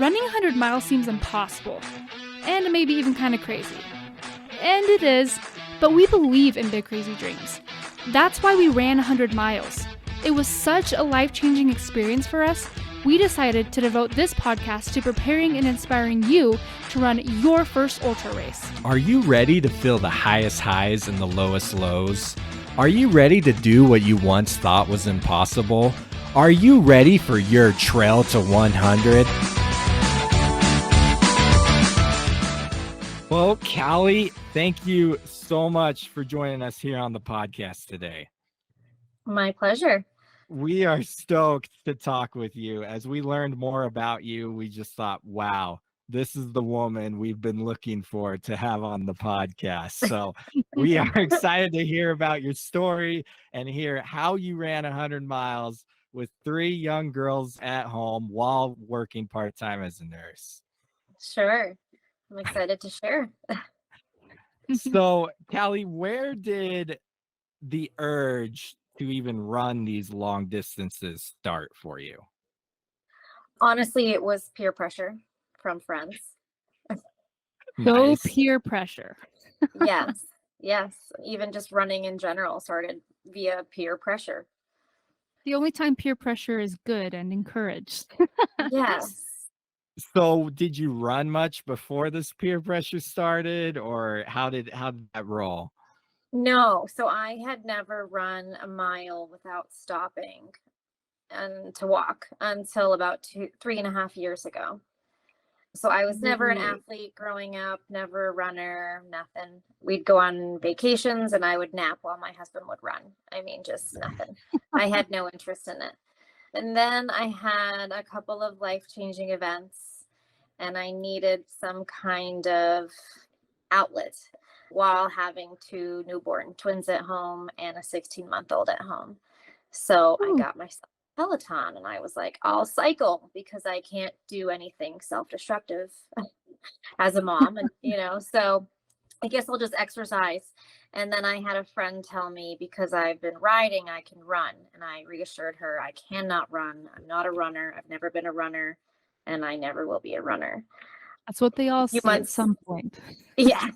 Running 100 miles seems impossible, and maybe even kind of crazy. And it is, but we believe in big crazy dreams. That's why we ran 100 miles. It was such a life-changing experience for us, we decided to devote this podcast to preparing and inspiring you to run your first ultra race. Are you ready to feel the highest highs and the lowest lows? Are you ready to do what you once thought was impossible? Are you ready for your trail to 100? Well, Kalli, thank you so much for joining us here on the podcast today. My pleasure. We are stoked to talk with you. As we learned more about you, we just thought, wow, this is the woman we've been looking for to have on the podcast. So we are excited to hear about your story and hear how you ran 100 miles with 3 young girls at home while working part-time as a nurse. Sure. I'm excited to share. So, Kalli, where did the urge to even run these long distances start for you? Honestly, it was peer pressure from friends. So Nice. peer pressure. Yes. Even just running in general started via peer pressure. The only time peer pressure is good and encouraged. Yes. So did you run much before this peer pressure started, or how did that roll? No, so I had never run a mile without stopping and to walk until about 3.5 years ago. So I was never an Really? athlete growing up, never a runner, nothing. We'd go on vacations and I would nap while my husband would run. I mean, just nothing. I had no interest in it. And then I had a couple of life-changing events and I needed some kind of outlet while having 2 newborn twins at home and a 16-month-old at home. So I Ooh. got myself a Peloton and I was like, I'll cycle because I can't do anything self-destructive as a mom. And, so I guess I'll just exercise. And then I had a friend tell me because I've been riding, I can run. And I reassured her, I cannot run. I'm not a runner. I've never been a runner and I never will be a runner. That's what they all Few say at months- some point. Yeah.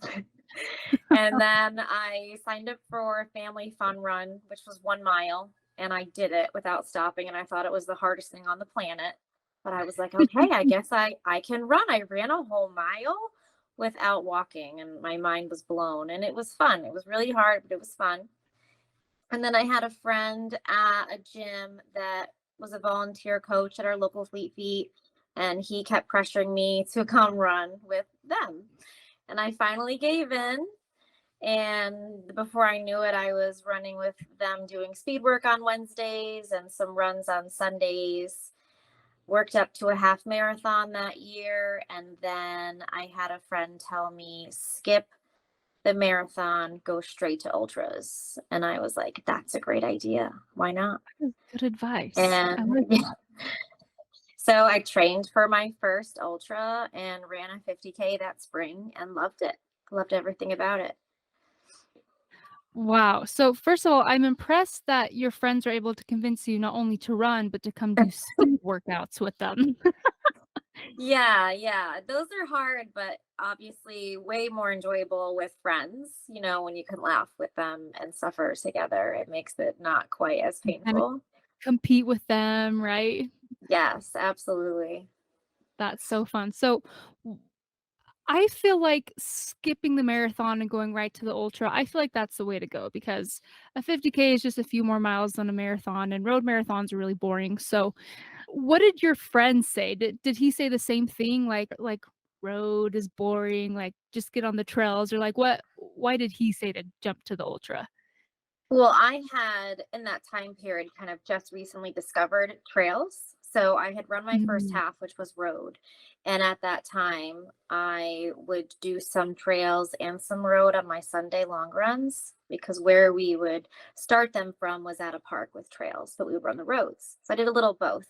And then I signed up for a family fun run, which was 1 mile. And I did it without stopping. And I thought it was the hardest thing on the planet. But I was like, okay, I guess I can run. I ran a whole mile without walking. And my mind was blown. And it was fun. It was really hard, but it was fun. And then I had a friend at a gym that was a volunteer coach at our local Fleet Feet. And he kept pressuring me to come run with them. And I finally gave in. And before I knew it, I was running with them doing speed work on Wednesdays and some runs on Sundays. Worked up to a half marathon that year. And then I had a friend tell me, skip the marathon, go straight to ultras. And I was like, that's a great idea. Why not? Good advice. And I like that. so I trained for my first ultra and ran a 50K that spring and loved it. Loved everything about it. Wow. So first of all, I'm impressed that your friends are able to convince you not only to run, but to come do speed workouts with them. Yeah. Those are hard, but obviously way more enjoyable with friends, when you can laugh with them and suffer together. It makes it not quite as Kind of painful. compete with them, right? Yes, absolutely. That's so fun. So I feel like skipping the marathon and going right to the ultra, I feel like that's the way to go because a 50K is just a few more miles than a marathon and road marathons are really boring. So what did your friend say? Did he say the same thing like road is boring, like just get on the trails, or like why did he say to jump to the ultra? Well, I had in that time period kind of just recently discovered trails. So I had run my first half, which was road. And at that time, I would do some trails and some road on my Sunday long runs because where we would start them from was at a park with trails, but we would run the roads. So I did a little both.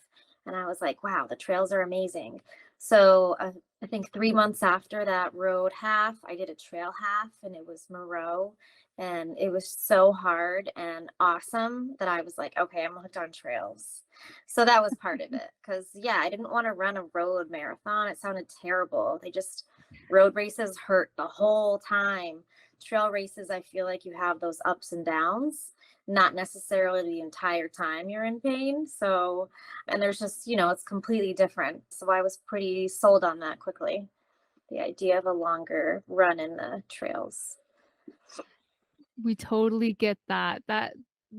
And I was like, wow, the trails are amazing. So I think 3 months after that road half, I did a trail half and it was Moreau. And it was so hard and awesome that I was like, okay, I'm hooked on trails. So that was part of it. Cause yeah, I didn't want to run a road marathon. It sounded terrible. Road races hurt the whole time. Trail races, I feel like you have those ups and downs, not necessarily the entire time you're in pain. So, and there's just, it's completely different. So I was pretty sold on that quickly. The idea of a longer run in the trails. We totally get that.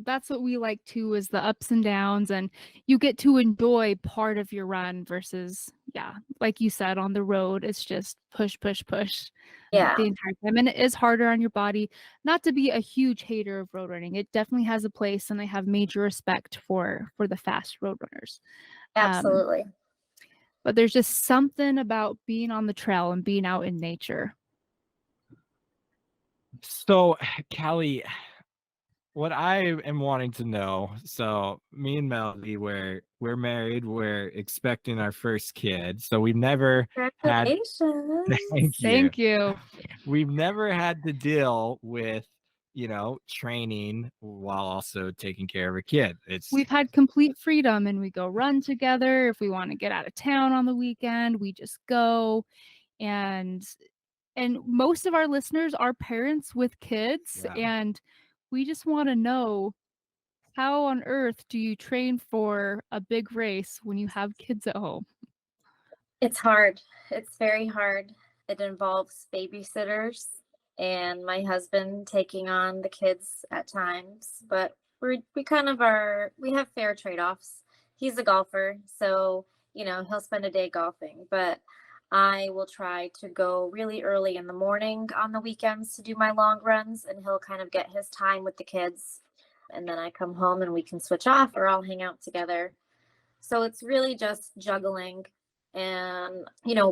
That's what we like too, is the ups and downs, and you get to enjoy part of your run versus, yeah, like you said, on the road, it's just push, push, push Yeah, the entire time. And it is harder on your body. Not to be a huge hater of road running. It definitely has a place, and I have major respect for the fast road runners. Um, absolutely. but there's just something about being on the trail and being out in nature. So, Kalli, what I am wanting to know, so me and Melody, we're married, we're expecting our first kid. So we've never had thank Congratulations. you. Thank you. We've never had to deal with, training while also taking care of a kid. It's We've had complete freedom, and we go run together. If we want to get out of town on the weekend, we just go. And most of our listeners are parents with kids, yeah. and we just want to know, how on earth do you train for a big race when you have kids at home? It's hard. It's very hard. It involves babysitters and my husband taking on the kids at times, but we kind of we have fair trade-offs. He's a golfer, so he'll spend a day golfing, but I will try to go really early in the morning on the weekends to do my long runs, and he'll kind of get his time with the kids. And then I come home and we can switch off or I'll hang out together. So it's really just juggling, and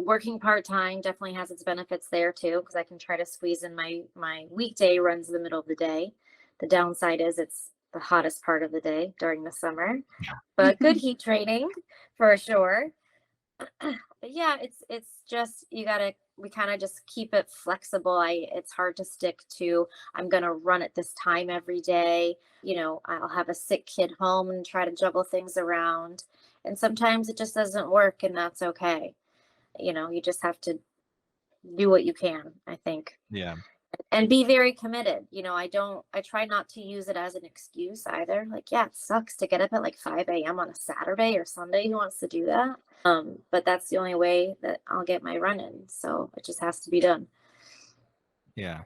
working part-time definitely has its benefits there too, because I can try to squeeze in my weekday runs in the middle of the day. The downside is it's the hottest part of the day during the summer, but good heat training for sure. But yeah, it's just we kind of just keep it flexible. It's hard to stick to, I'm gonna run at this time every day. I'll have a sick kid home and try to juggle things around. And sometimes it just doesn't work, and that's okay. You just have to do what you can, I think. Yeah. And be very committed. I try not to use it as an excuse either. Like, yeah, it sucks to get up at like 5 a.m. on a Saturday or Sunday. Who wants to do that? But that's the only way that I'll get my run in. So it just has to be done. Yeah.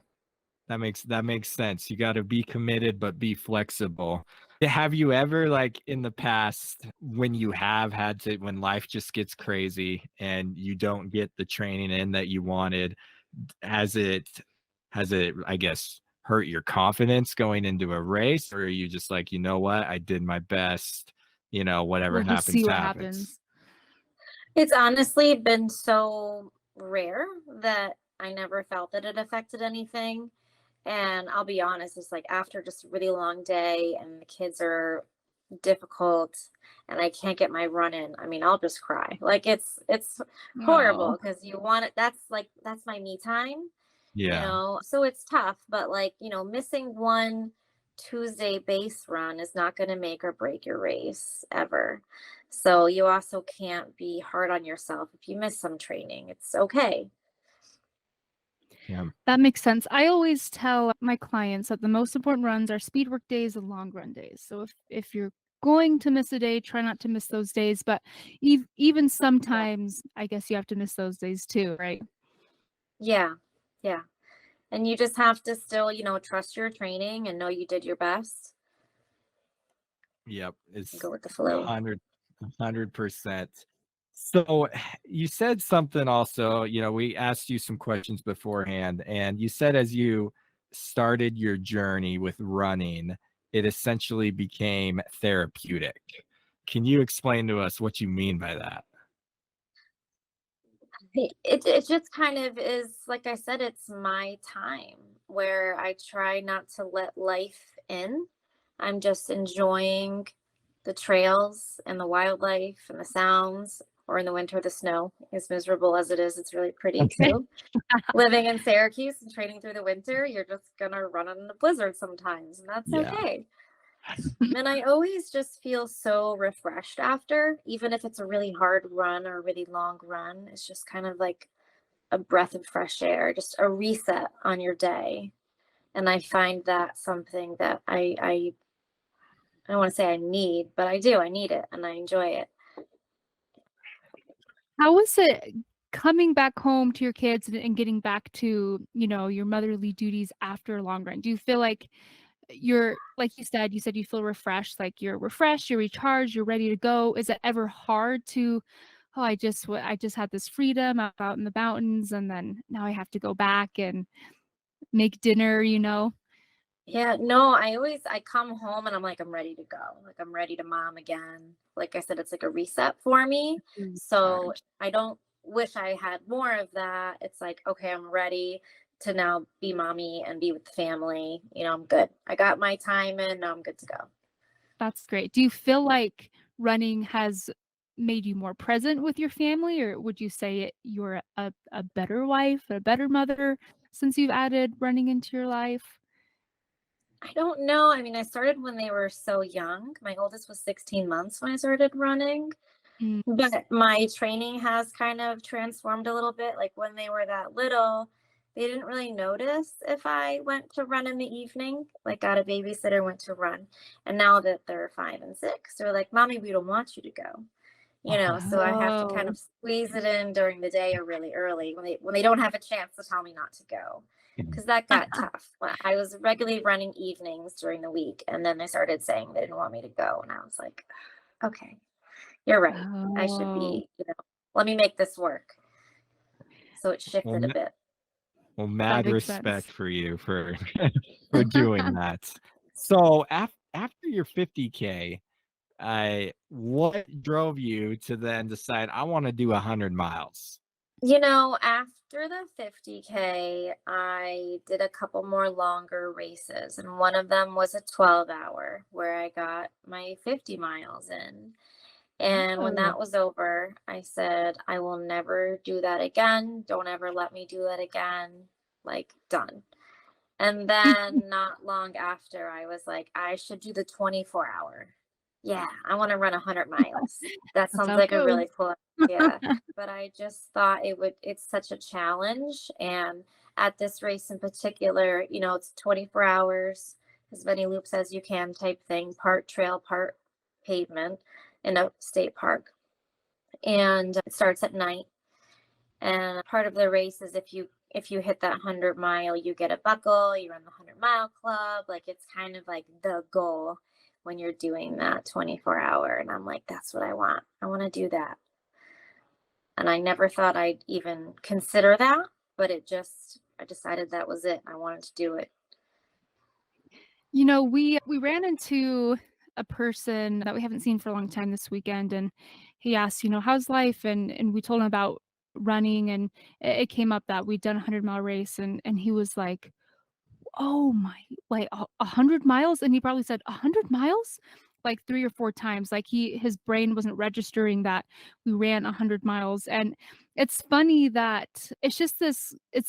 That makes sense. You got to be committed, but be flexible. Have you ever, like in the past, when you have had to, when life just gets crazy and you don't get the training in that you wanted, has it, I guess, hurt your confidence going into a race? Or are you just like, you know what, I did my best, whatever We'll just happens, see what happens. happens. It's honestly been so rare that I never felt that it affected anything. And I'll be honest, it's like after just a really long day and the kids are difficult and I can't get my run in, I mean, I'll just cry. Like it's Oh, horrible because you want it. That's my me time, Yeah. so it's tough. But like, missing one Tuesday base run is not going to make or break your race ever. So you also can't be hard on yourself if you miss some training. It's okay. Yeah. that makes sense. I always tell my clients that the most important runs are speed work days and long run days. So if you're going to miss a day, try not to miss those days. But even Yeah. sometimes, I guess you have to miss those days too, right? Yeah. Yeah. And you just have to still, trust your training and know you did your best Yep. and It's go with the flow. 100%. So you said something also, we asked you some questions beforehand, and you said as you started your journey with running, it essentially became therapeutic. Can you explain to us what you mean by that? It just kind of is, like I said, it's my time where I try not to let life in. I'm just enjoying the trails and the wildlife and the sounds, or in the winter, the snow. As miserable as it is, it's really pretty Okay. too. Living in Syracuse and training through the winter, you're just gonna run in a blizzard sometimes, and that's Yeah. okay. And I always just feel so refreshed after, even if it's a really hard run or a really long run. It's just kind of like a breath of fresh air, just a reset on your day. And I find that something that I don't want to say I need, but I do. I need it and I enjoy it. How was it coming back home to your kids and getting back to, your motherly duties after a long run? Do you feel like you're like you said you feel refreshed, like you're refreshed, you're recharged, you're ready to go? Is it ever hard to, "Oh, I just had this freedom out in the mountains, and then now I have to go back and make dinner," you know? Yeah, no, I come home and I'm like, I'm ready to go. Like I'm ready to mom again. Like I said, it's like a reset for me. So Recharge. I don't wish I had more of that. It's like, okay, I'm ready to now be mommy and be with the family. I'm good. I got my time in, now I'm good to go. That's great. Do you feel like running has made you more present with your family, or would you say you're a better wife, a better mother since you've added running into your life? I don't know. I mean, I started when they were so young. My oldest was 16 months when I started running. Mm. But my training has kind of transformed a little bit. Like when they were that little, they didn't really notice if I went to run in the evening, like got a babysitter, went to run. And now that they're 5 and 6, they're like, Mommy, we don't want you to go. So I have to kind Oh, of squeeze it in during the day or really early when they don't have a chance to tell me not to go. Because that got tough. I was regularly running evenings during the week, and then they started saying they didn't want me to go. And I was like, okay. You're right. I should oh, be, let me make this work. So it Well, shifted a bit. well, that mad makes respect sense. for you for for doing that. So after your 50K, what drove you to then decide I want to do 100 miles? After the 50K, I did a couple more longer races, and one of them was a 12-hour where I got my 50 miles in. And when Oh. that was over, I said, I will never do that again. Don't ever let me do that again. Like, done. And then not long after, I was like, I should do the 24-hour. Yeah, I want to run 100 miles. That That's sounds how it like a goes. really cool idea. But I just thought it's such a challenge. And at this race in particular, it's 24 hours, as many loops as you can type thing, part trail, part pavement in a state park. And it starts at night. And part of the race is if you hit that 100 mile, you get a buckle, you run the 100 mile club. Like it's kind of like the goal when you're doing that 24-hour. And I'm like, that's what I want. I want to do that. And I never thought I'd even consider that, but I decided that was it. I wanted to do it. We ran into a person that we haven't seen for a long time this weekend, and he asked, "How's life?" And we told him about running, and it came up that we'd done a 100-mile race, and he was like, "Oh my, like, 100 miles?" And he probably said, "100 miles?" Like 3 or 4 times, like his brain wasn't registering that we ran 100 miles, and it's funny that it's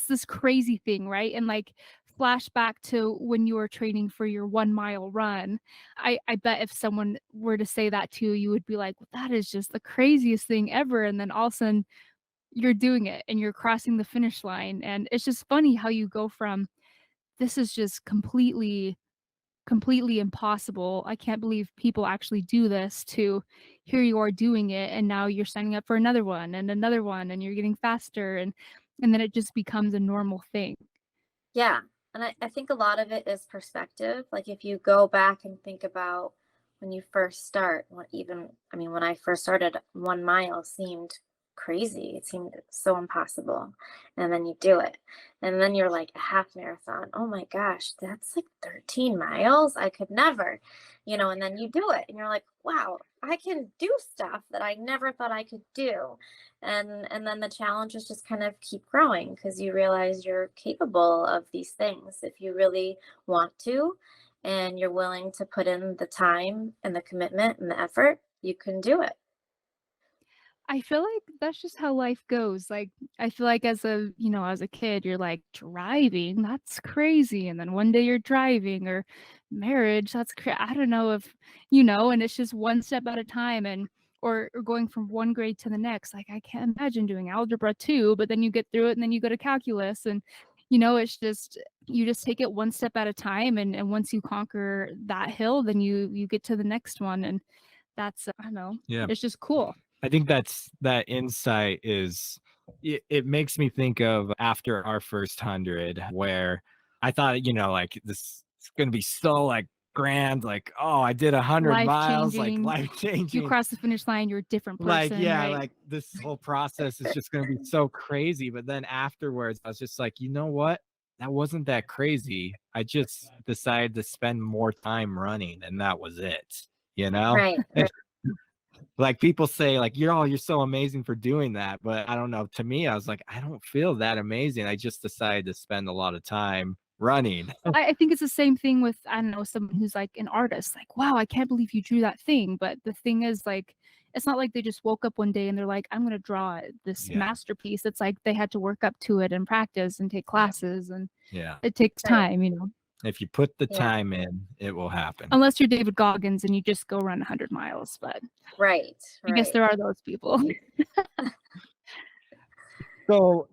this crazy thing, right? And, like, flashback to when you were training for your 1-mile run, I bet if someone were to say that to you, you would be like, "Well, that is just the craziest thing ever," and then all of a sudden, you're doing it, and you're crossing the finish line, and it's just funny how you go from this is just completely impossible. I can't believe people actually do this to here you are doing it and now you're signing up for another one and you're getting faster and then it just becomes a normal thing. Yeah. And I think a lot of it is perspective. Like if you go back and think about when you first start, I mean, when I first started, 1 mile seemed crazy. It seemed so impossible. And then you do it. And then you're like a half marathon. Oh my gosh, that's like 13 miles. I could never, and then you do it and you're like, wow, I can do stuff that I never thought I could do. And then the challenges just kind of keep growing because you realize you're capable of these things if you really want to and you're willing to put in the time and the commitment and the effort, you can do it. I feel like that's just how life goes. Like, I feel like as a, as a kid, you're like, driving, that's crazy. And then one day you're driving or marriage, I don't know if, and it's just one step at a time and or going from one grade to the next. Like I can't imagine doing algebra 2, but then you get through it and then you go to calculus and it's just you just take it one step at a time and once you conquer that hill, then you get to the next one and that's I don't know. Yeah. It's just cool. I think that insight is it makes me think of after our first 100 where I thought, like this is going to be so like grand, like, oh, I did 100 Life miles, like changing. life You changing. cross the finish line, you're a different Like, person, yeah, right? like this whole process is just going to be so crazy. But then afterwards, I was just like, you know what? That wasn't that crazy. I just decided to spend more time running and that was it, you know? Right. Right. Like people say like you're so amazing for doing that, but I don't know, to me I was like I don't feel that amazing. I just decided to spend a lot of time running. I think it's the same thing with, I don't know, someone who's like an artist, like, wow, I can't believe you drew that thing. But the thing is, like, it's not like they just woke up one day and they're like, I'm gonna draw this Yeah. masterpiece. It's like they had to work up to it and practice and take classes and Yeah, it takes Right. time. if you put the Yeah. time in it will happen. Unless you're David Goggins and you just go run 100 miles, but Right. I guess Right. there are those people. So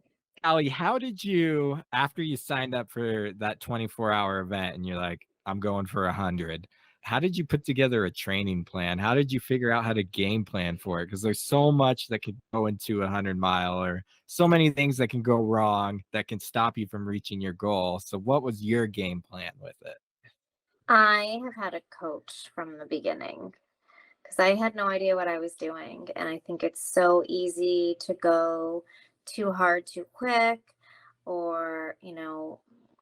Kalli, how did you, after you signed up for that 24-hour event and you're like, I'm going for 100, how did you put together a training plan? How did you figure out how to game plan for it? Because there's so much that could go into 100-mile or so many things that can go wrong that can stop you from reaching your goal. So what was your game plan with it? I have had a coach from the beginning because I had no idea what I was doing. And I think it's so easy to go too hard too quick or,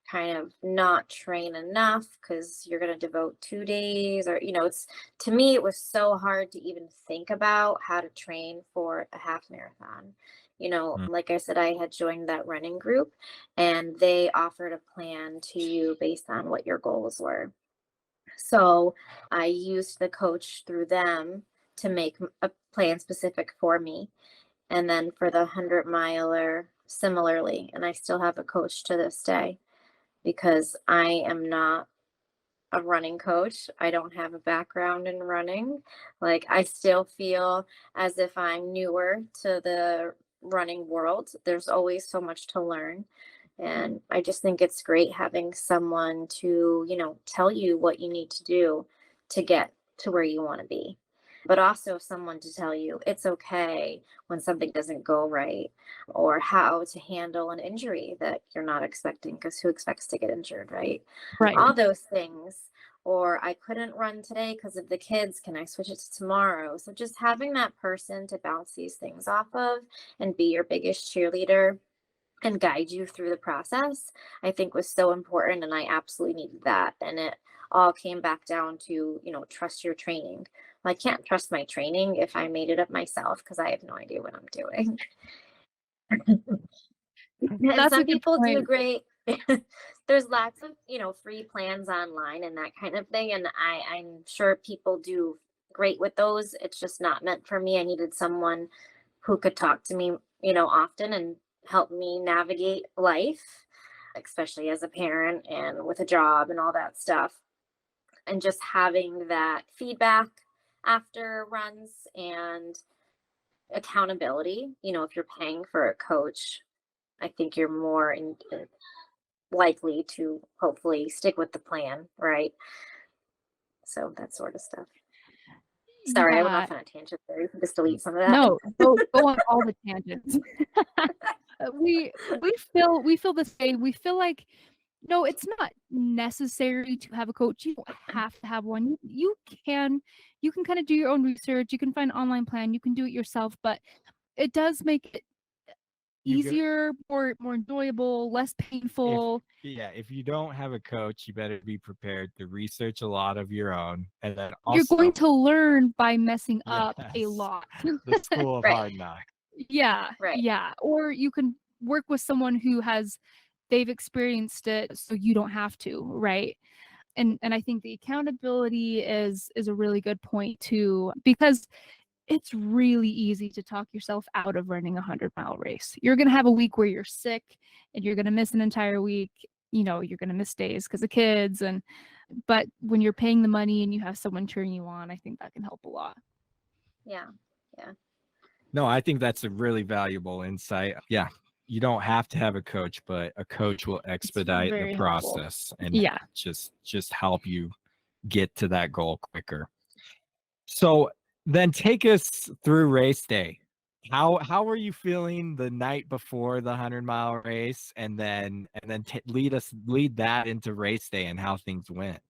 kind of not train enough because you're going to devote 2 days or, it's to me, it was so hard to even think about how to train for a half marathon. Mm. Like I said, I had joined that running group and they offered a plan to you based on what your goals were. So I used the coach through them to make a plan specific for me. And then for the 100 miler, similarly. And I still have a coach to this day because I am not a running coach. I don't have a background in running. Like, I still feel as if I'm newer to the running world. There's always so much to learn. And I just think it's great having someone to, tell you what you need to do to get to where you want to be. But also someone to tell you it's okay when something doesn't go right or how to handle an injury that you're not expecting because who expects to get injured, right? Right. All those things. Or I couldn't run today because of the kids. Can I switch it to tomorrow? So just having that person to bounce these things off of and be your biggest cheerleader and guide you through the process, I think was so important. And I absolutely needed that. And it all came back down to, trust your training. Well, I can't trust my training if I made it up myself because I have no idea what I'm doing. And That's a some good people do point. great. There's lots of, free plans online and that kind of thing. And I'm sure people do great with those. It's just not meant for me. I needed someone who could talk to me, often and help me navigate life, especially as a parent and with a job and all that stuff. And just having that feedback after runs and accountability, if you're paying for a coach, I think you're more likely to hopefully stick with the plan, right? So that sort of stuff. Sorry, I went Yeah. off on a tangent there. You can just delete some of that. No, go on all the tangents. We feel the same. We feel like no, it's not necessary to have a coach. You don't have to have one. You can kind of do your own research. You can find an online plan. You can do it yourself, but it does make it You go easier, more enjoyable, less if painful. Yeah, if you don't have a coach, you better be prepared to research a lot of your own. And then You're going also, to learn by messing up a yes, lot. the school of Right, hard knocks. Yeah, right. yeah. Or you can work with someone they've experienced it so you don't have to, right? And I think the accountability is a really good point too because it's really easy to talk yourself out of running a 100-mile race. You're gonna have a week where you're sick and you're gonna miss an entire week. You know, you're gonna miss days because of kids, but when you're paying the money and you have someone cheering you on, I think that can help a lot. Yeah. Yeah. No, I think that's a really valuable insight. Yeah, you don't have to have a coach, but a coach will expedite the very helpful. process and Yeah. just help you get to that goal quicker. So then take us through race day. How were you feeling the night before the 100-mile race, and then lead that into race day and how things went?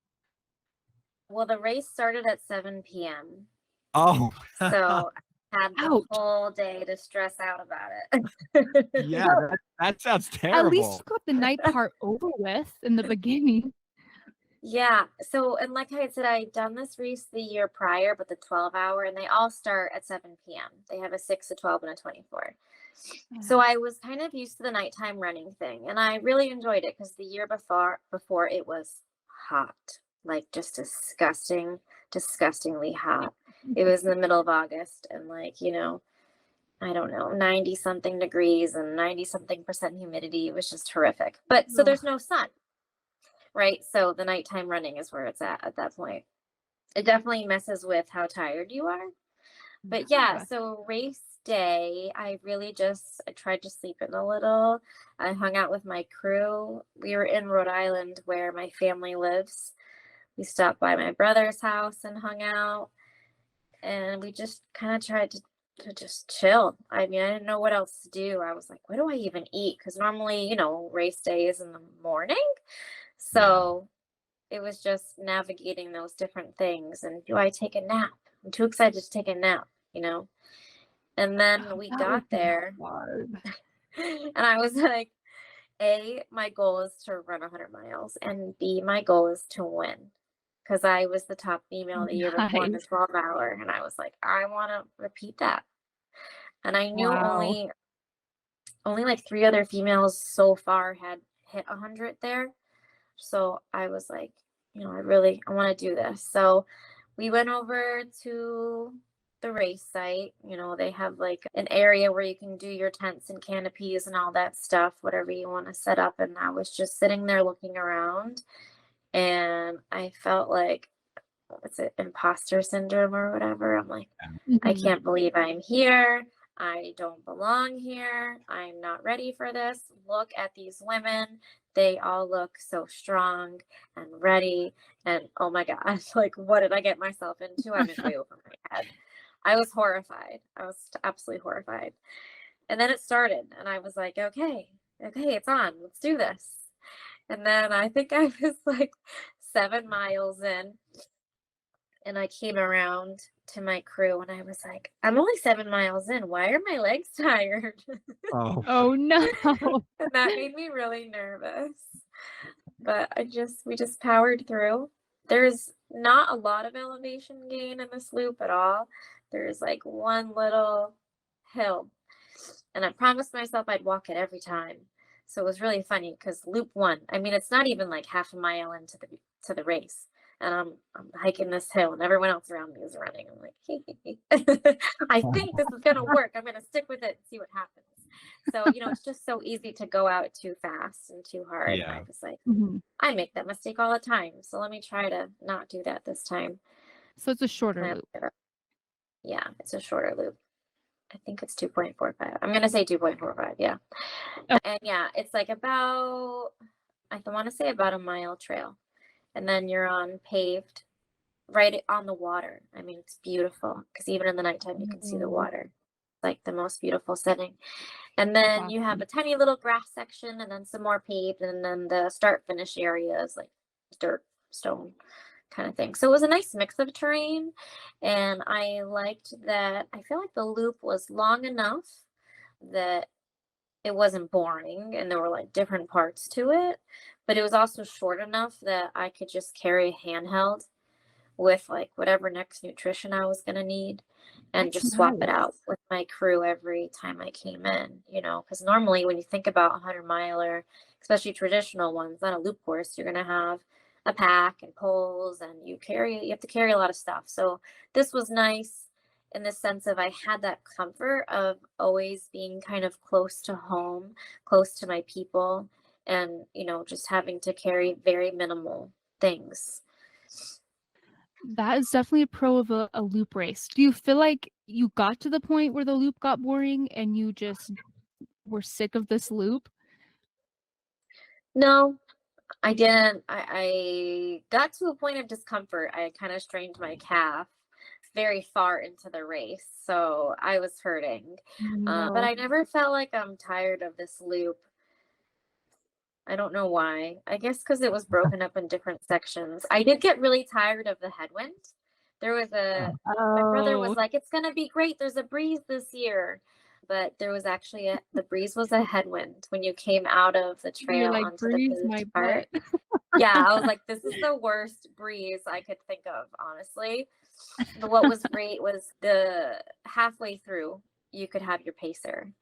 Well, the race started at 7 p.m. Oh, So I had the Ouch. whole day to stress out about it. yeah, that sounds At least terrible. you got the night part over with in the beginning. Yeah. So, and like I had said, I had done this race the year prior, but the 12-hour, and they all start at 7 p.m. They have a 6, a 12, and a 24. So I was kind of used to the nighttime running thing, and I really enjoyed it because the year before it was hot, like just disgustingly hot. It was in the middle of August, and like, I don't know, 90 something degrees and 90 something percent humidity. It was just horrific. But so Ugh. there's no sun, right? So the nighttime running is where it's at that point. It definitely messes with how tired you are. But yeah, so race day, I tried to sleep in a little. I hung out with my crew. We were in Rhode Island where my family lives. We stopped by my brother's house and hung out, and we just kind of tried to just chill. I mean, I didn't know what else to do. I was like, what do I even eat? Because normally, race day is in the morning. So it was just navigating those different things. And do I take a nap? I'm too excited to take a nap. And then we That would got be there, hard. and I was like, A, my goal is to run 100 miles, and B, my goal is to win. Because I was the top female the year before in the Nice. 12-hour, and I was like, I want to repeat that. And I knew Wow. only like 3 other females so far had hit 100 there. So I was like, I want to do this. So we went over to the race site. They have like an area where you can do your tents and canopies and all that stuff, whatever you want to set up. And I was just sitting there looking around, and I felt like, what's it, imposter syndrome or whatever. I'm like, I Mhm. can't believe I'm here. I don't belong here. I'm not ready for this. Look at these women. They all look so strong and ready. And oh my gosh, like, what did I get myself into? I went way over my head. I was horrified. I was absolutely horrified. And then it started, and I was like, okay, it's on. Let's do this. And then I think I was like 7 miles in, and I came around to my crew, and I was like, I'm only 7 miles in. Why are my legs tired? Oh, Oh, no. And that made me really nervous. But we just powered through. There's not a lot of elevation gain in this loop at all. There's like one little hill, and I promised myself I'd walk it every time. So it was really funny because loop one, I mean, it's not even like half a mile into the race, and I'm hiking this hill, and everyone else around me is running. I'm like, I think this is gonna work. I'm gonna stick with it and see what happens. So it's just so easy to go out too fast and too hard. And I yeah. was like, Mhm. I make that mistake all the time, so let me try to not do that this time. So it's a shorter Kind loop. of, yeah, it's a shorter loop. I think it's 2.45. I'm gonna say 2.45. Yeah. Oh. And yeah, it's like about, I want to say about a mile trail. And then you're on paved right on the water. I mean, it's beautiful because even in the nighttime, you can see the Oh, water. Like the most beautiful setting. And then you have awesome. a tiny little grass section, and then some more paved. And then the start finish area is like dirt, stone kind of thing. So it was a nice mix of terrain. And I liked that. I feel like the loop was long enough that it wasn't boring, and there were like different parts to it, but it was also short enough that I could just carry a handheld with like whatever next nutrition I was going to need, and That's just swap it nice. out with my crew every time I came in, because normally when you think about a 100-miler, especially traditional ones, on a loop course, you're going to have a pack and poles, and you have to carry a lot of stuff. So this was nice. in the sense of I had that comfort of always being kind of close to home, close to my people, and, just having to carry very minimal things. That is definitely a pro of a loop race. Do you feel like you got to the point where the loop got boring and you just were sick of this loop? No, I didn't. I got to a point of discomfort. I kind of strained my calf very far into the race, so I was hurting. But No. I never felt like I'm tired of this loop. I don't know why. I guess because it was broken up in different sections. I did get really tired of the headwind. There was my brother was Oh, like, "It's gonna be great. There's a breeze this year." But there was actually the breeze was a headwind when you came out of the you're trail like, onto the "Breeze my paved butt." part. Yeah, I was like, this is the worst breeze I could think of, honestly. But what was great was the halfway through, you could have your pacer.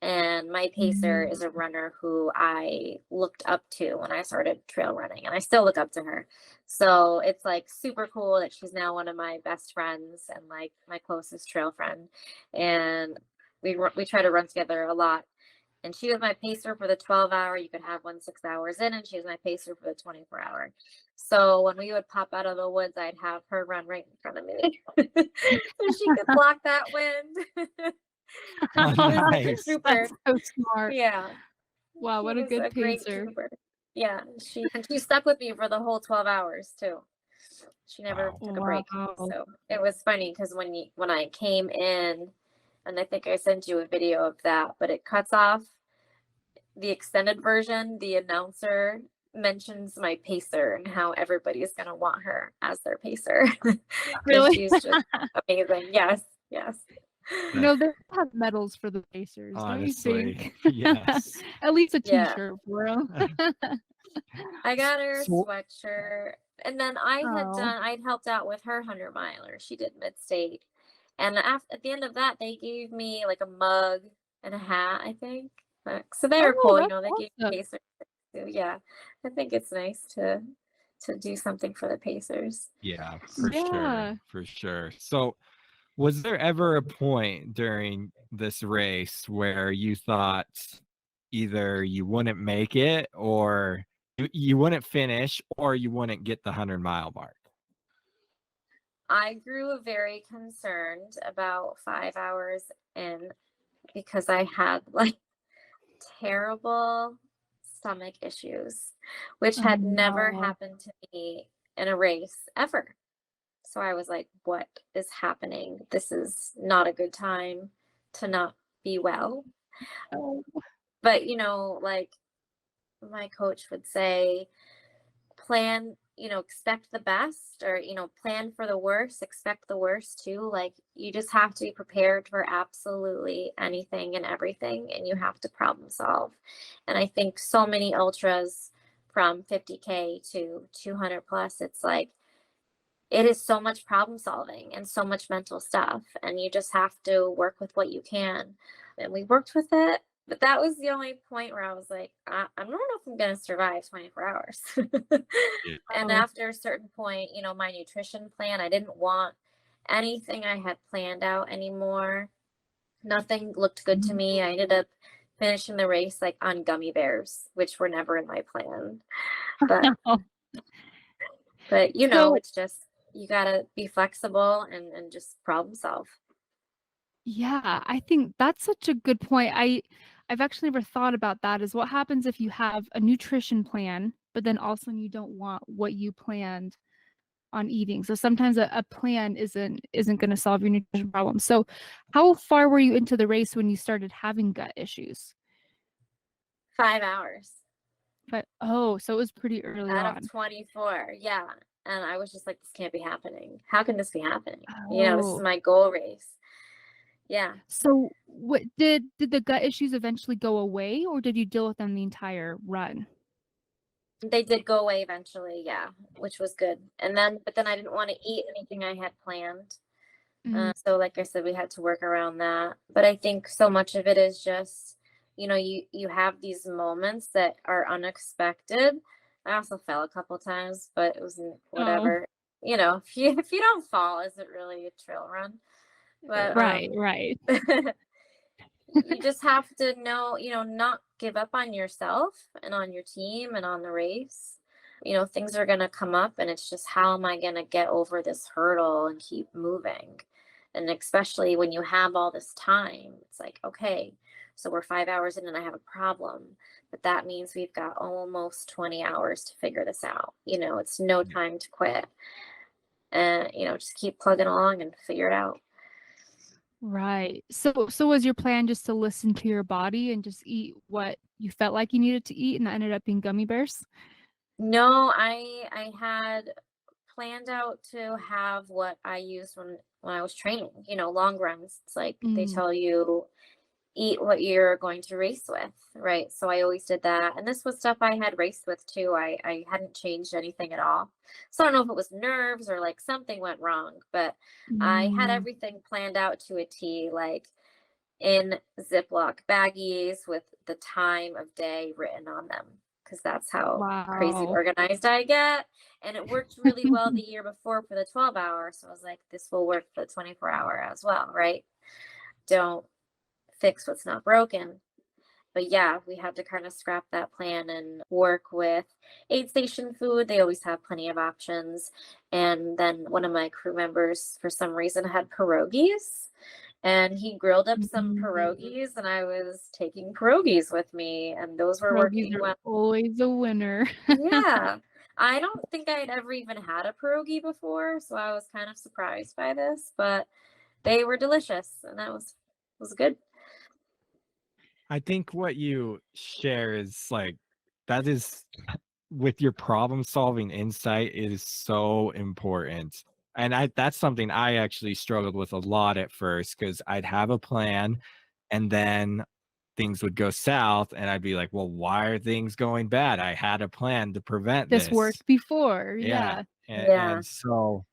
And my pacer Mm. is a runner who I looked up to when I started trail running, and I still look up to her. So it's like super cool that she's now one of my best friends and like my closest trail friend. And we try to run together a lot. And she was my pacer for the 12-hour. You could have one 6 hours in, and she was my pacer for the 24-hour. So when we would pop out of the woods, I'd have her run right in front of me so she could block that wind. Oh, She was a nice. That's trooper. so smart. Yeah, Wow, she what a was good a great pacer. trooper. Yeah, she stuck with me for the whole 12 hours too. She never Wow. took a break. Wow. So it was funny because when I came in, and I think I sent you a video of that, but it cuts off the extended version. The announcer mentions my pacer and how everybody's gonna want her as their pacer because Really? she's just amazing. Yes, yes. That's They have medals for the Pacers, don't you honestly, think? yes. At least a Yeah. T-shirt for 'em. I got her a So, sweatshirt. And then Oh. I'd helped out with her 100-miler. She did mid-state. And at the end of that, they gave me like a mug and a hat, I think. So they were Oh, cool, that's they gave me awesome. Pacers too. Yeah. I think it's nice to do something for the Pacers. yeah, for sure, Yeah. for sure. So, was there ever a point during this race where you thought either you wouldn't make it or you wouldn't finish or you wouldn't get the 100-mile mark? I grew very concerned about 5 hours in because I had like terrible stomach issues, which Oh, had never no. happened to me in a race ever. So I was like, what is happening? This is not a good time to not be well. Oh. But, like my coach would say, plan, expect the best, or, plan for the worst, expect the worst too. Like you just have to be prepared for absolutely anything and everything, and you have to problem solve. And I think so many ultras from 50K to 200 plus, it's like it is so much problem solving and so much mental stuff, and you just have to work with what you can. And we worked with it, but that was the only point where I was like, I don't know if I'm going to survive 24 hours. Yeah. And Oh. after a certain point, my nutrition plan, I didn't want anything I had planned out anymore. Nothing looked good to me. I ended up finishing the race like on gummy bears, which were never in my plan. But So, it's just you gotta be flexible and just problem solve. yeah, I think that's such a good point. I've actually never thought about that, is what happens if you have a nutrition plan, but then also you don't want what you planned on eating. So sometimes a plan isn't gonna solve your nutrition problem. So how far were you into the race when you started having gut issues? 5 hours But oh, so it was pretty early out of on. 24. Yeah. And I was just like, this can't be happening. How can this be happening? This is Oh. my goal race. Yeah. So what did the gut issues eventually go away, or did you deal with them the entire run? They did go away eventually. Yeah. Which was good. But then I didn't want to eat anything I had planned. Mm. So like I said, we had to work around that. But I think so much of it is just, you have these moments that are unexpected. I also fell a couple times, but it was Oh. whatever. If you don't fall, is it really a trail run? But Right. you just have to know, not give up on yourself and on your team and on the race. Things are going to come up, and it's just how am I going to get over this hurdle and keep moving? And especially when you have all this time, it's like, okay, so we're 5 hours in and I have a problem, but that means we've got almost 20 hours to figure this out. It's no time to quit. And, just keep plugging along and figure it out. Right. So was your plan just to listen to your body and just eat what you felt like you needed to eat, and that ended up being gummy bears? No, I had planned out to have what I used when I was training, long runs. It's like they Mm, tell you eat what you're going to race with, right? So I always did that. And this was stuff I had raced with too. I hadn't changed anything at all. So I don't know if it was nerves or like something went wrong, but I had mm, everything planned out to a T, like in Ziploc baggies with the time of day written on them, because that's how crazy wow. organized I get. And it worked really well the year before for the 12 hour. So I was like, this will work for the 24 hour as well, right? Don't fix what's not broken. But yeah, we had to kind of scrap that plan and work with aid station food. They always have plenty of options. And then one of my crew members, for some reason, had pierogies, and he grilled up some Mm, pierogies, and I was taking pierogies with me, and those were pierogies working are well. always a winner. Yeah. I don't think I'd ever even had a pierogi before, so I was kind of surprised by this, but they were delicious, and that was good. I think what you share is like that is with your problem solving insight is so important. And that's something I actually struggled with a lot at first because I'd have a plan and then things would go south and I'd be like, well, why are things going bad? I had a plan to prevent This this. worked before, Yeah. yeah. And Yeah. so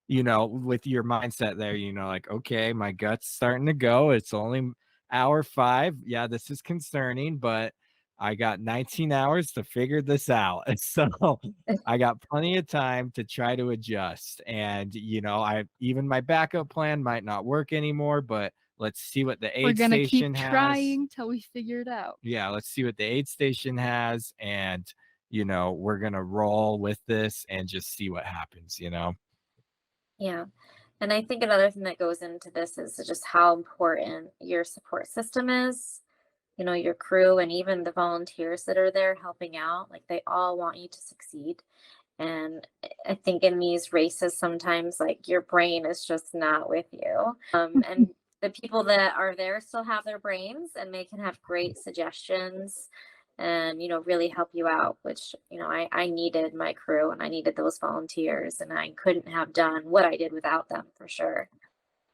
with your mindset there, like, okay, my gut's starting to go. It's only hour 5. Yeah, this is concerning, but I got 19 hours to figure this out. And so I got plenty of time to try to adjust. And, I even my backup plan might not work anymore, but let's see what the We're aid gonna keep station has. trying till we figure it out. Yeah, let's see what the aid station has. And, we're going to roll with this and just see what happens. Yeah. And I think another thing that goes into this is just how important your support system is. Your crew and even the volunteers that are there helping out, like they all want you to succeed. And I think in these races, sometimes like your brain is just not with you. And the people that are there still have their brains, and they can have great suggestions and, really help you out, which, I needed my crew and I needed those volunteers, and I couldn't have done what I did without them for sure.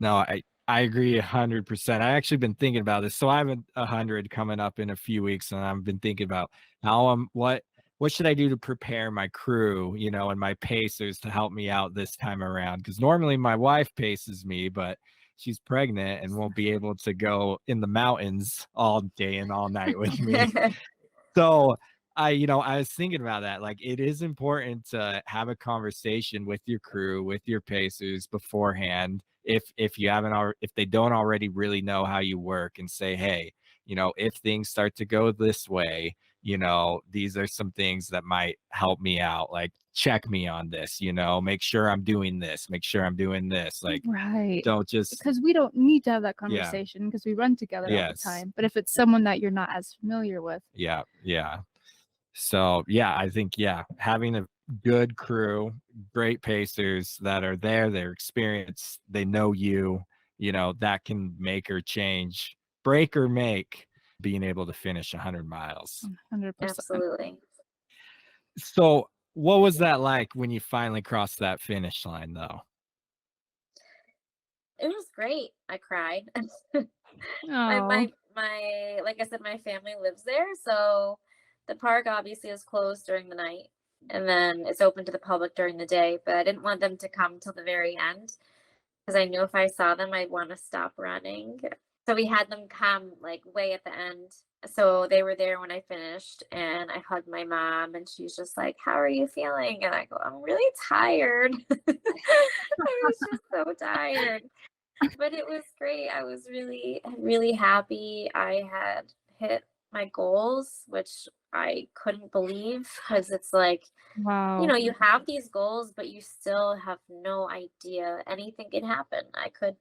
No, I agree 100%. I actually been thinking about this. So I have a 100 coming up in a few weeks, and I've been thinking about how what should I do to prepare my crew, and my pacers to help me out this time around? Because normally my wife paces me, but she's pregnant and won't be able to go in the mountains all day and all night with me. So I was thinking about that. Like, it is important to have a conversation with your crew, with your pacers beforehand. If you haven't already, if they don't already really know how you work, and say, hey, if things start to go this way, these are some things that might help me out. Like, check me on this, make sure I'm doing this, make sure I'm doing this. Like, Right. don't just, Because we don't need to have that yeah, conversation because we run together all the yes, time. But if it's someone that you're not as familiar with, yeah, yeah. So, yeah, I think, yeah, having a good crew, great pacers that are there, they're experienced, they know you, that can make or change, break or make being able to finish 100 miles. 100%. Absolutely. So, what was that like when you finally crossed that finish line, though? It was great. I cried. my Oh, my my like I said, my family lives there, so the park obviously is closed during the night, and then it's open to the public during the day. But I didn't want them to come till the very end, because I knew if I saw them, I'd want to stop running. So we had them come like way at the end. So they were there when I finished, and I hugged my mom, and she's just like, "How are you feeling?" And I go, "I'm really tired." I was just so tired. but it was great. I was really happy. I had hit my goals, which I couldn't believe because it's like, Wow. you have these goals, but you still have no idea. Anything can happen. I could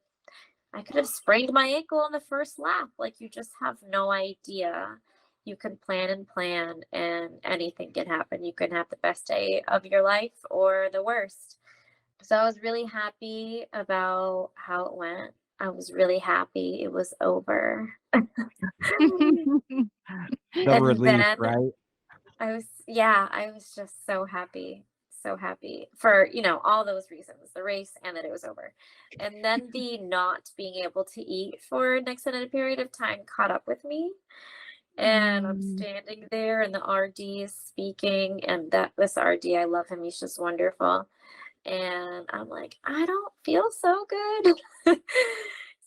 have sprained my ankle on the first lap. Like you just have no idea. You can plan and plan and anything can happen. You can have the best day of your life or the worst. So I was really happy about how it went. I was really happy it was over. The And relief, then right? I was just so happy. So happy for, all those reasons, the race and that it was over. And then the not being able to eat for an extended period of time caught up with me. And I'm Mm. standing there and the RD is speaking and that this RD, I love him. He's just wonderful. And I'm like, I don't feel so good.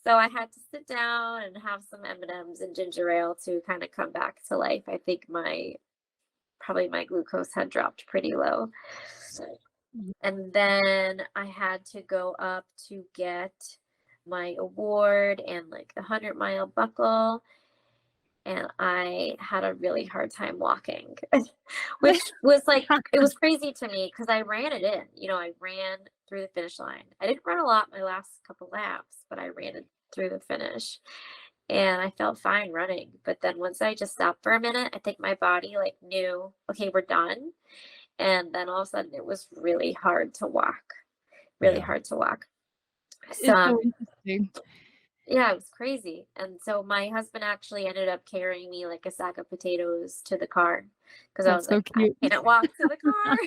So I had to sit down and have some M&Ms and ginger ale to kind of come back to life. I think probably my glucose had dropped pretty low. And then I had to go up to get my award and like the 100-mile buckle. And I had a really hard time walking, which was like, it was crazy to me because I ran it in. I ran through the finish line. I didn't run a lot my last couple laps, but I ran it through the finish and I felt fine running. But then once I just stopped for a minute, I think my body like knew, okay, we're done. And then all of a sudden it was really hard to walk, really Yeah. hard to walk. So, It's so interesting. yeah, it was crazy. And so my husband actually ended up carrying me like a sack of potatoes to the car because I That's was so like, I cute. can't walk to the car.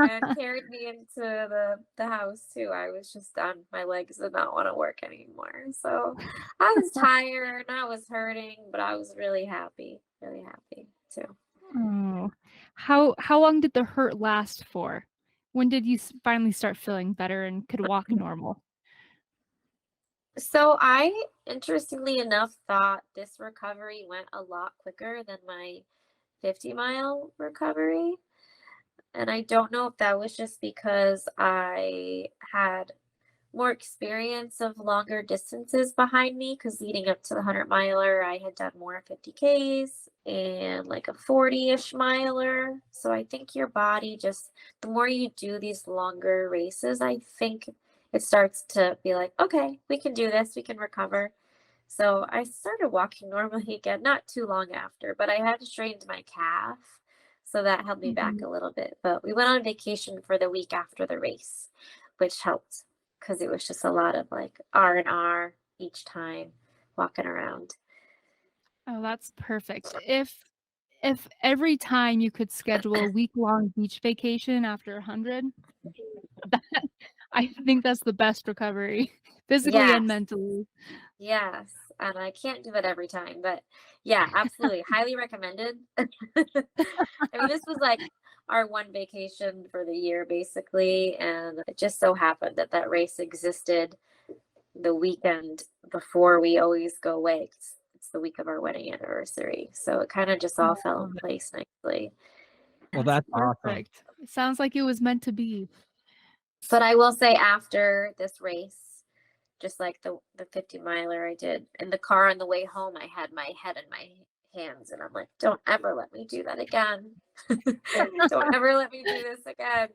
And carried me into the house too. I was just done. My legs did not want to work anymore. So I was tired and I was hurting, but I was really happy too. Oh. How long did the hurt last for? When did you finally start feeling better and could walk normal? So I, interestingly enough, thought this recovery went a lot quicker than my 50-mile recovery. And I don't know if that was just because I had more experience of longer distances behind me because leading up to the 100-miler, I had done more 50Ks and like a 40-ish miler. So I think your body just, the more you do these longer races, I think it starts to be like, okay, we can do this, we can recover. So I started walking normally again, not too long after, but I had strained my calf. So that held me back Mhm. a little bit. But we went on vacation for the week after the race, which helped because it was just a lot of like R&R each time walking around. Oh, that's perfect. If every time you could schedule a week-long beach vacation after 100, that I think that's the best recovery, physically and Yes, mentally. yes. And I can't do it every time, but yeah, absolutely. Highly recommended. I mean, this was like our one vacation for the year, basically. And it just so happened that that race existed the weekend before we always go away. It's the week of our wedding anniversary. So it kind of just all fell in Love it. place nicely. Well, That's that's awesome. perfect. It sounds like it was meant to be. But I will say after this race, just like the 50-miler I did in the car on the way home, I had my head in my hands and I'm like, don't ever let me do that again. Don't ever let me do this again.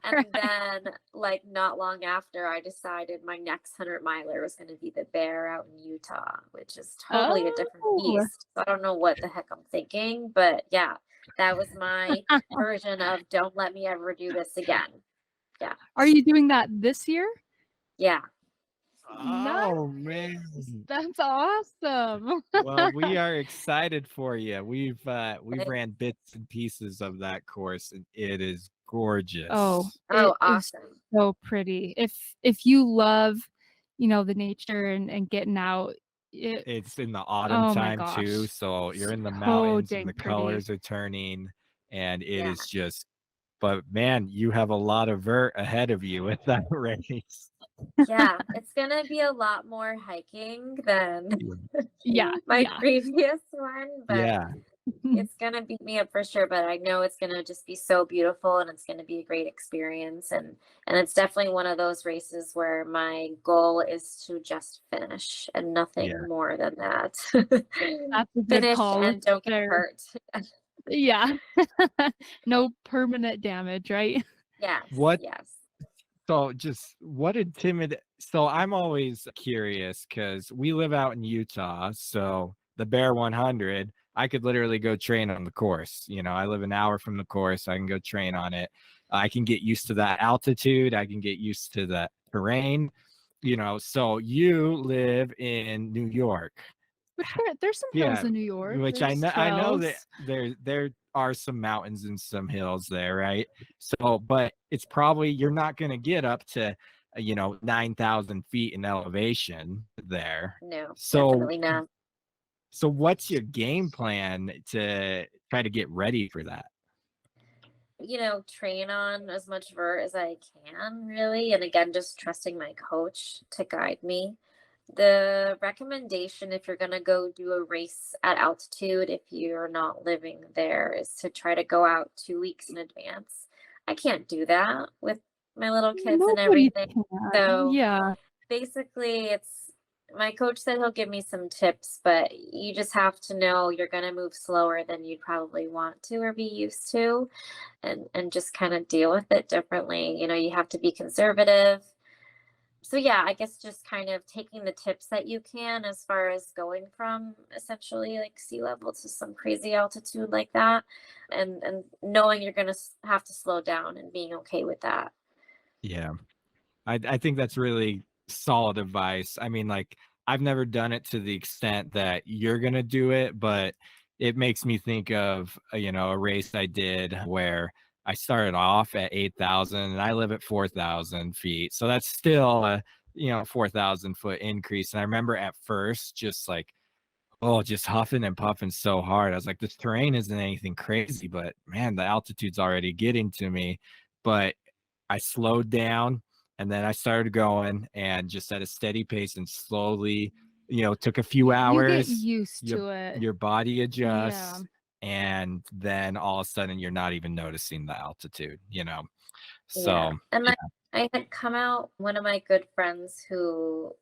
And then, like, not long after, I decided my next 100-miler was going to be the Bear out in Utah, which is totally a different Oh. beast. So I don't know what the heck I'm thinking, but yeah, that was my version of don't let me ever do this again. Yeah. Are you doing that this year? Yeah. Nice. Oh man. That's awesome. Well, we are excited for you. We've ran bits and pieces of that course and it is Oh, gorgeous. Oh, it is awesome. so pretty. If you love, the nature and getting out, it It's in the autumn oh my time too, gosh, so you're in the so mountains and dang the pretty. colors are turning and it Yeah. is just but man, you have a lot of vert ahead of you with that race. Yeah. It's going to be a lot more hiking than Yeah, my yeah. previous one, but Yeah. It's gonna beat me up for sure, but I know it's gonna just be so beautiful and it's gonna be a great experience. And it's definitely one of those races where my goal is to just finish and Yeah. nothing more than that. That's a good Finish call. and don't get There. hurt. Yeah. No permanent damage, right? Yes, What yes. So just what so I'm always curious because we live out in Utah. So the Bear 100, I could literally go train on the course. I live an hour from the course. I can go train on it. I can get used to that altitude. I can get used to the terrain. So you live in New York. Which there's some hills Yeah, in New York. which I There's know that trails. there are some mountains and some hills there, right? So, but it's probably you're not going to get up to 9,000 feet in elevation there. No, So, definitely not. what's your game plan to try to get ready for that? Train on as much vert as I can, really. And again, just trusting my coach to guide me. The recommendation, if you're going to go do a race at altitude, if you're not living there, is to try to go out 2 weeks in advance. I can't do that with my little kids and Nobody everything. can. So Yeah. basically, it's my coach said he'll give me some tips, but you just have to know you're going to move slower than you'd probably want to or be used to, and just kind of deal with it differently. You have to be conservative. So yeah, I guess just kind of taking the tips that you can as far as going from essentially like sea level to some crazy altitude like that, and knowing you're going to have to slow down and being okay with that. Yeah. I think that's really solid advice. I mean, like, I've never done it to the extent that you're gonna do it, but it makes me think of a race I did where I started off at 8,000 and I live at 4,000 feet. So that's still a 4,000 foot increase. And I remember at first just like, oh, just huffing and puffing so hard. I was like, this terrain isn't anything crazy, but man, the altitude's already getting to me. But I slowed down and then I started going and just at a steady pace and slowly, took a few You get hours, used your to it. your body Yeah. adjusts, and then all of a sudden you're not even noticing the altitude. Yeah. So And yeah. I had come out, one of my good friends who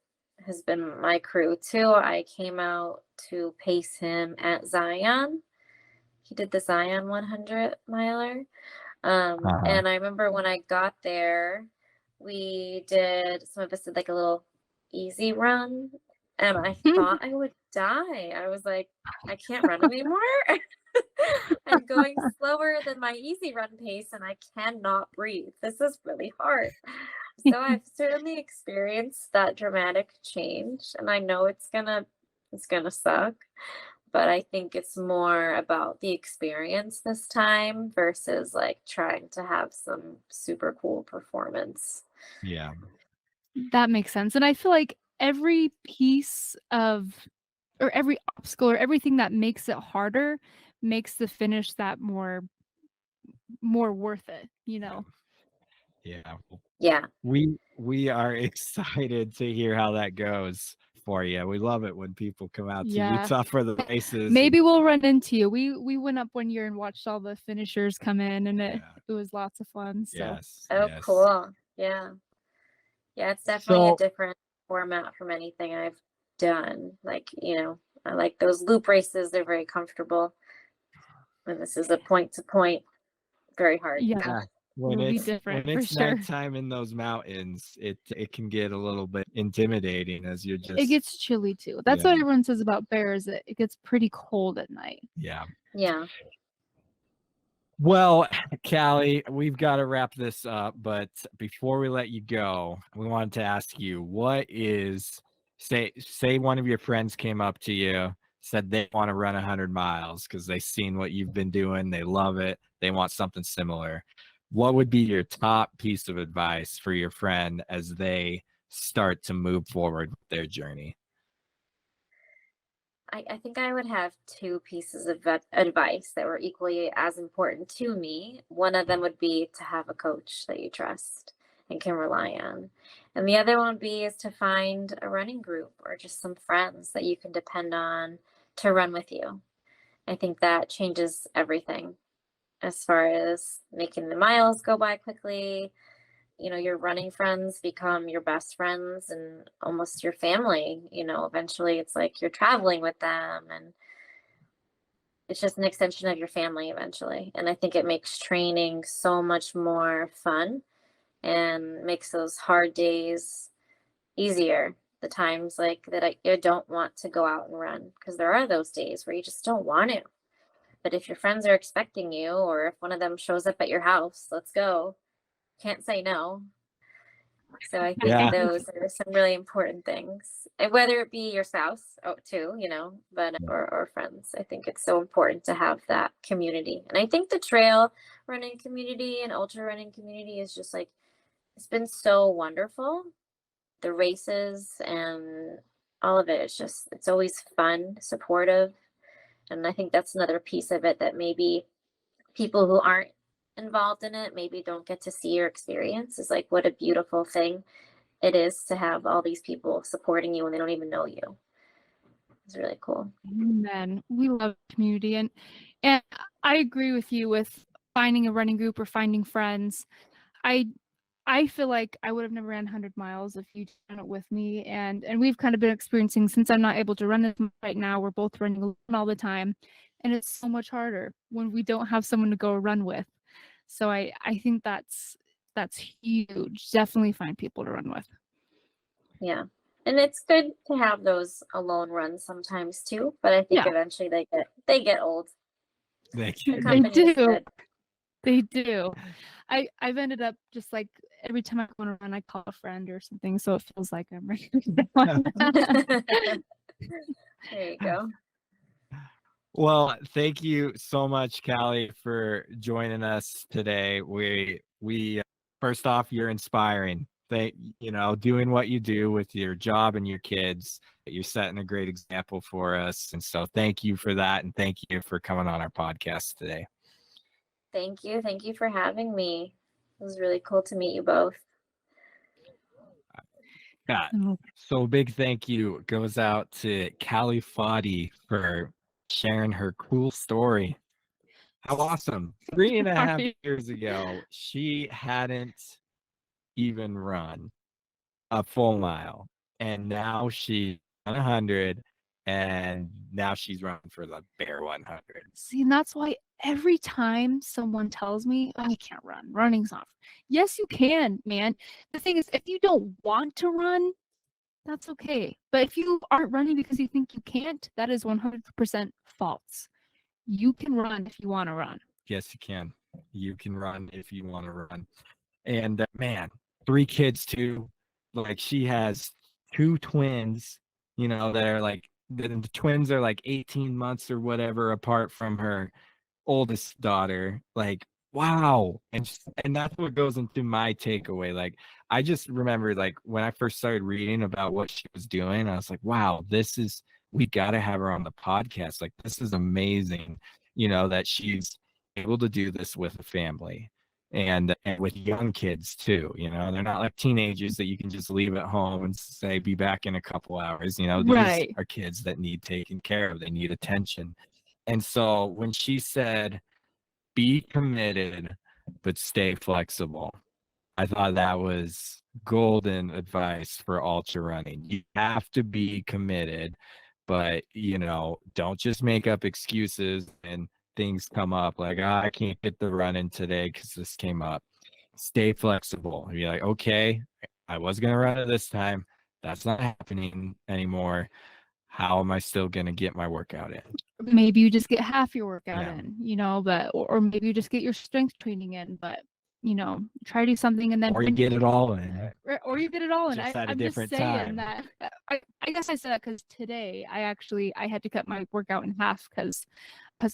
has been my crew too. I came out to pace him at Zion. He did the Zion 100 miler. Uh-huh. And I remember when I got there, some of us did like a little easy run, and I thought I would die. I was like, I can't run anymore. I'm going slower than my easy run pace, and I cannot breathe. This is really hard. So I've certainly experienced that dramatic change, and I know it's gonna suck, but I think it's more about the experience this time versus like trying to have some super cool performance. Yeah. That makes sense, and I feel like every piece of or every obstacle or everything that makes it harder makes the finish that more worth it, you Yeah. know? Yeah. Yeah. We are excited to hear how that goes for you. We love it when people come out to Yeah. Utah for the races and Maybe we'll run into you. We went up one year and watched all the finishers come in, and it yeah. it was lots of fun, so Yes, Oh, yes. cool. Yeah. Yeah, it's definitely a So different format from anything I've done. Like, I like those loop races. They're very comfortable. And this is a point to point, very hard. yeah, yeah, when it'll be it's different for sure. nighttime in those mountains, it can get a little bit intimidating as you're It just gets chilly too. That's yeah, what everyone says about bears, it gets pretty cold at night. yeah. Yeah. Well, Kalli, we've got to wrap this up, but before we let you go, we wanted to ask you what is say one of your friends came up to you, said they want to run 100 miles because they've seen what you've been doing, they love it, they want something similar. What would be your top piece of advice for your friend as they start to move forward with their journey? I think I would have two pieces of advice that were equally as important to me. One of them would be to have a coach that you trust and can rely on. And the other one would be is to find a running group or just some friends that you can depend on to run with you. I think that changes everything as far as making the miles go by quickly. You know, your running friends become your best friends and almost your family. You know, eventually it's like you're traveling with them, and it's just an extension of your family eventually. And I think it makes training so much more fun and makes those hard days easier. The times like that I don't want to go out and run, because there are those days where you just don't want to. But if your friends are expecting you, or if one of them shows up at your house, let's go. Can't say no. So I think Yeah. those are some really important things, and whether it be your spouse, oh, too, you know, but or friends. I think it's so important to have that community, and I think the trail running community and ultra running community is just like, it's been so wonderful. The races and all of it, it's always fun, supportive, and I think that's another piece of it that maybe people who aren't involved in it maybe don't get to see or experience, is like what a beautiful thing it is to have all these people supporting you when they don't even know you. It's really cool. Amen. We love community, and I agree with you with finding a running group or finding friends. I feel like I would have never ran 100 miles if you'd done it with me, and we've kind of been experiencing, since I'm not able to run as much right now, we're both running alone all the time, and it's so much harder when we don't have someone to go run with. So I think that's huge. Definitely find people to run with. Yeah. And it's good to have those alone runs sometimes too, but I think Yeah. eventually they get old. They They Company is do. good. They do. I've ended up just like every time I want to run, I call a friend or something, so it feels like I'm ready to run. There you go. Well, thank you so much, Kalli, for joining us today. We first off, you're inspiring. Doing what you do with your job and your kids, you're setting a great example for us. And so thank you for that. And thank you for coming on our podcast today. Thank you. Thank you for having me. It was really cool to meet you both. Yeah. So a big thank you goes out to Kalli Foddy for sharing her cool story. How awesome. 3.5 years ago, she hadn't even run a full mile. And now she's on 100, and now she's running for the bare 100. See, and that's why every time someone tells me, "Oh, I can't run, running's not." Yes, you can, man. The thing is, if you don't want to run, that's okay. But if you aren't running because you think you can't, that is 100% false. You can run if you want to run. Yes, you can. You can run if you want to run. And man, 3 kids too. Like, she has 2 twins, that are like, the twins are like 18 months or whatever apart from her oldest daughter. Like, wow. And that's what goes into my takeaway. Like, I just remember, like, when I first started reading about what she was doing, I was like, wow, we got to have her on the podcast. Like, this is amazing, that she's able to do this with a family, and with young kids too. They're not like teenagers that you can just leave at home and say, be back in a couple hours. These Right. are kids that need taken care of. They need attention. And so when she said, be committed, but stay flexible, I thought that was golden advice for ultra running. You have to be committed, but don't just make up excuses and things come up like, I can't get the run in today because this came up. Stay flexible. Be like, okay, I was going to run it this time. That's not happening anymore. How am I still going to get my workout in? Maybe you just get half your workout Yeah. in, but or maybe you just get your strength training in, but try to do something, and then Or you get it all in. Or you get it all in. Just at a I'm just different saying time. that I guess I said that because today I had to cut my workout in half because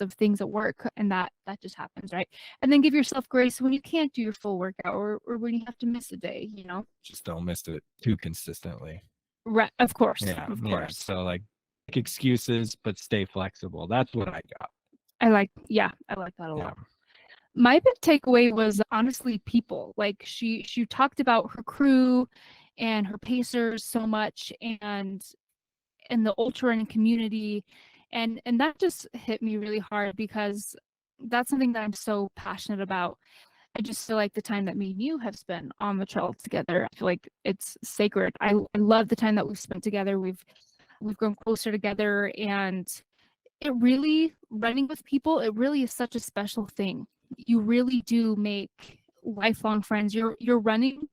of things at work, and that just happens, right? And then give yourself grace when you can't do your full workout, or when you have to miss a day. Just don't miss it too consistently. Right? Of course. Yeah. Of Yeah. course. So, like, make excuses, but stay flexible. That's what I got. I like that a Yeah. lot. My big takeaway was honestly people. Like, she talked about her crew and her pacers so much, and the ultra running community, And that just hit me really hard because that's something that I'm so passionate about. I just feel like the time that me and you have spent on the trail together, I feel like it's sacred. I love the time that we've spent together. We've grown closer together, and it really running with people, it really is such a special thing. You really do make lifelong friends. Your running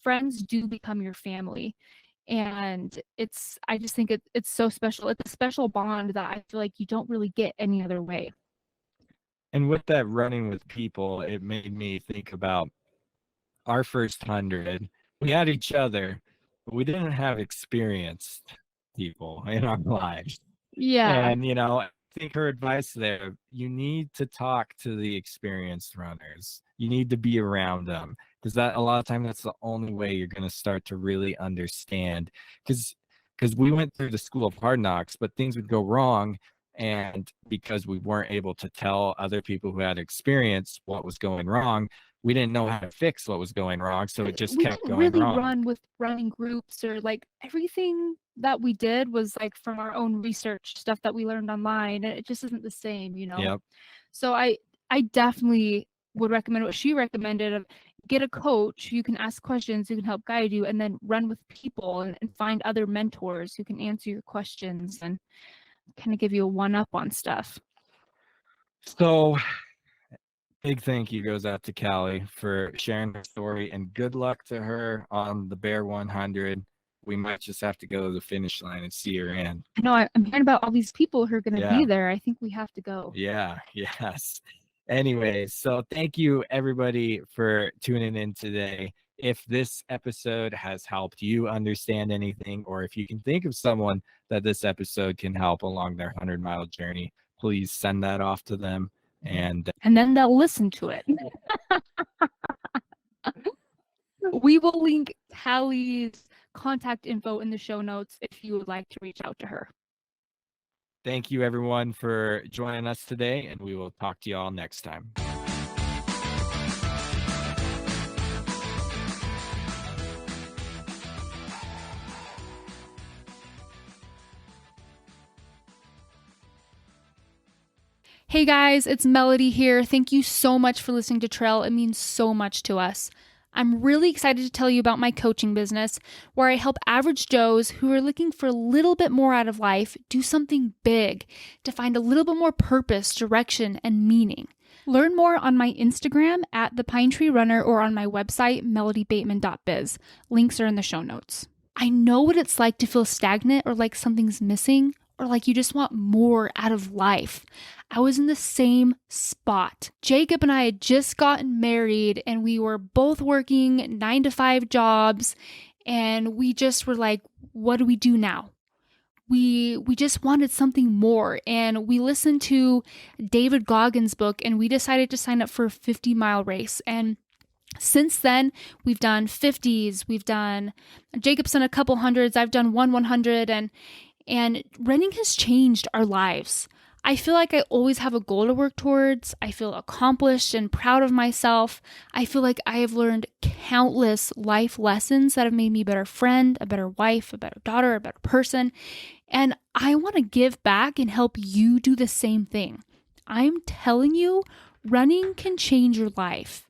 friends do become your family. And I just think it's so special. It's a special bond that I feel like you don't really get any other way. And with that running with people, it made me think about our first 100. We had each other, but we didn't have experienced people in our lives. Yeah. And, I think her advice there, you need to talk to the experienced runners. You need to be around them, because that a lot of time that's the only way you're going to start to really understand. Because we went through the school of hard knocks, but things would go wrong. And because we weren't able to tell other people who had experience what was going wrong, we didn't know how to fix what was going wrong. So it just We kept didn't going really wrong. run with running groups, or like everything that we did was like from our own research stuff that we learned online, and it just isn't the same. Yep. So I definitely would recommend what she recommended of get a coach, you can ask questions, who can help guide you, and then run with people and find other mentors who can answer your questions and kind of give you a one up on stuff. So big thank you goes out to Kalli for sharing her story, and good luck to her on the Bear 100. We might just have to go to the finish line and see her in. I know I'm hearing about all these people who are going to Yeah. be there. I think we have to go. Yeah, yes. Anyways, so thank you everybody for tuning in today. If this episode has helped you understand anything, or if you can think of someone that this episode can help along their 100-mile journey, please send that off to them. And then they'll listen to it. We will link Kalli's contact info in the show notes if you would like to reach out to her. thank you everyone for joining us today, and we will talk to you all next time. Hey guys, it's Melody here. Thank you so much for listening to Trail. It means so much to us. I'm really excited to tell you about my coaching business, where I help average Joes who are looking for a little bit more out of life do something big to find a little bit more purpose, direction, and meaning. Learn more on my Instagram at The Pine Tree Runner or on my website, melodybateman.biz. Links are in the show notes. I know what it's like to feel stagnant or like something's missing, or like you just want more out of life. I was in the same spot. Jacob and I had just gotten married, and we were both working 9-to-5 jobs, and we just were like, what do we do now? We just wanted something more, and we listened to David Goggins' book, and we decided to sign up for a 50-mile race. And since then, we've done 50s, Jacob's done a couple hundreds, I've done 100, and running has changed our lives. I feel like I always have a goal to work towards. I feel accomplished and proud of myself. I feel like I have learned countless life lessons that have made me a better friend, a better wife, a better daughter, a better person. And I want to give back and help you do the same thing. I'm telling you, running can change your life.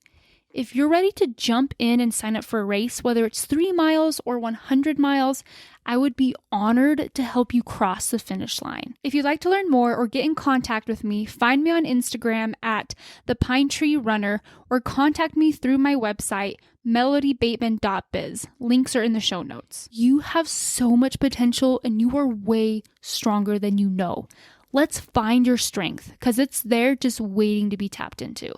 If you're ready to jump in and sign up for a race, whether it's 3 miles or 100 miles, I would be honored to help you cross the finish line. If you'd like to learn more or get in contact with me, find me on Instagram at The Pine Tree Runner or contact me through my website, melodybateman.biz. Links are in the show notes. You have so much potential and you are way stronger than you know. Let's find your strength because it's there just waiting to be tapped into.